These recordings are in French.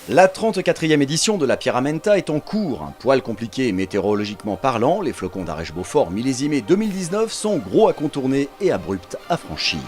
La 34e édition de la Pierramenta est en cours. Un poil compliqué météorologiquement parlant, les flocons d'Arèche-Beaufort millésimés 2019 sont gros à contourner et abrupts à franchir.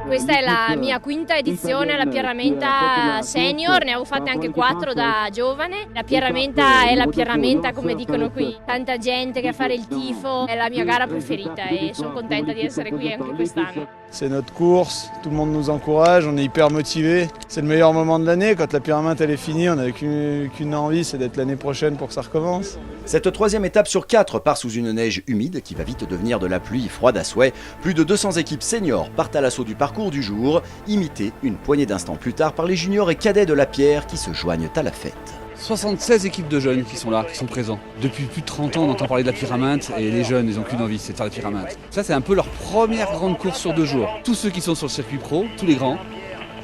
Questa è la mia quinta edizione alla Pierramenta Senior, ne avevo fatte anche 4 da giovane. La Pierramenta è la Pierramenta, come dicono qui, tanta gente che a fare il tifo, è la mia gara preferita e sono contenta di essere qui anche quest'anno. C'est notre course, tout le monde nous encourage, on est hyper motivés. C'est le meilleur moment de l'année, quand la Pierramenta elle est finie, on n'a qu'une envie, c'est d'être l'année prochaine pour que ça recommence. Cette troisième étape sur 4 part sous une neige humide qui va vite devenir de la pluie froide à souhait. Plus de 200 équipes seniors partent à l'assaut du parcours du jour, imité une poignée d'instants plus tard par les juniors et cadets de la Pierre qui se joignent à la fête. 76 équipes de jeunes qui sont là, qui sont présents. Depuis plus de 30 ans, on entend parler de la Pierramenta et les jeunes, ils n'ont qu'une envie, c'est de faire la Pierramenta. Ça, c'est un peu leur première grande course sur 2 jours. Tous ceux qui sont sur le circuit pro, tous les grands,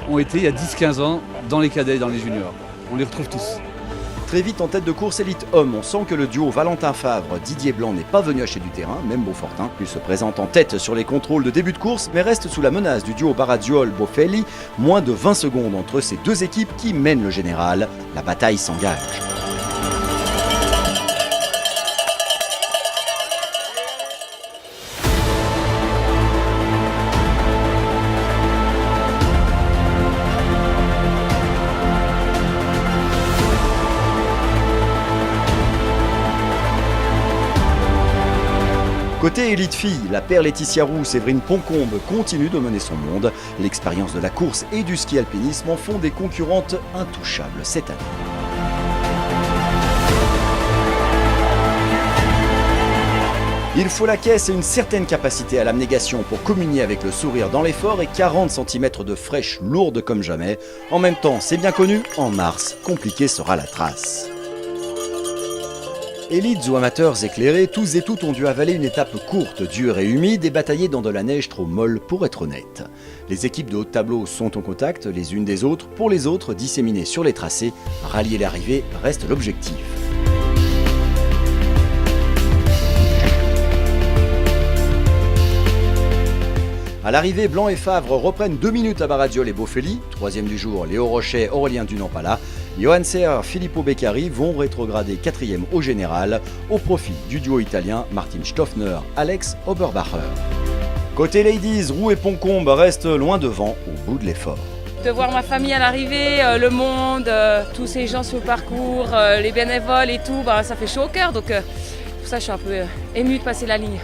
ont été il y a 10-15 ans dans les cadets et dans les juniors. On les retrouve tous. Très vite en tête de course élite homme, on sent que le duo Valentin Favre-Didier Blanc n'est pas venu acheter du terrain, même Beaufortin. Il se présente en tête sur les contrôles de début de course, mais reste sous la menace du duo Baradiol-Bofelli. Moins de 20 secondes entre ces deux équipes qui mènent le général. La bataille s'engage. Côté élite filles, la paire Laetitia Roux, Séverine Poncombe continue de mener son monde. L'expérience de la course et du ski alpinisme en font des concurrentes intouchables cette année. Il faut la caisse et une certaine capacité à l'abnégation pour communier avec le sourire dans l'effort et 40 cm de fraîche lourde comme jamais. En même temps, c'est bien connu, en mars, compliquée sera la trace. Élites ou amateurs éclairés, tous et toutes ont dû avaler une étape courte, dure et humide et batailler dans de la neige trop molle pour être honnête. Les équipes de haut tableau sont en contact les unes des autres, pour les autres disséminées sur les tracés, rallier l'arrivée reste l'objectif. À l'arrivée, Blanc et Favre reprennent 2 minutes à Baradiol et Bofelli. Troisième du jour, Léo Rochet, Aurélien Dunampala. Johan Serre, Filippo Beccari vont rétrograder 4e au général, au profit du duo italien Martin Stoffner, Alex Oberbacher. Côté ladies, Roux et Poncombe restent loin devant au bout de l'effort. De voir ma famille à l'arrivée, le monde, tous ces gens sur le parcours, les bénévoles et tout, ça fait chaud au cœur. Donc pour ça, je suis un peu émue de passer la ligne.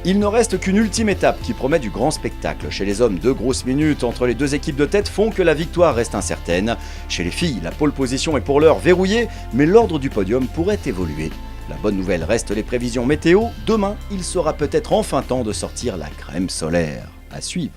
Il ne reste qu'une ultime étape qui promet du grand spectacle. Chez les hommes, 2 grosses minutes entre les 2 équipes de tête font que la victoire reste incertaine. Chez les filles, la pole position est pour l'heure verrouillée, mais l'ordre du podium pourrait évoluer. La bonne nouvelle reste les prévisions météo. Demain, il sera peut-être enfin temps de sortir la crème solaire. À suivre.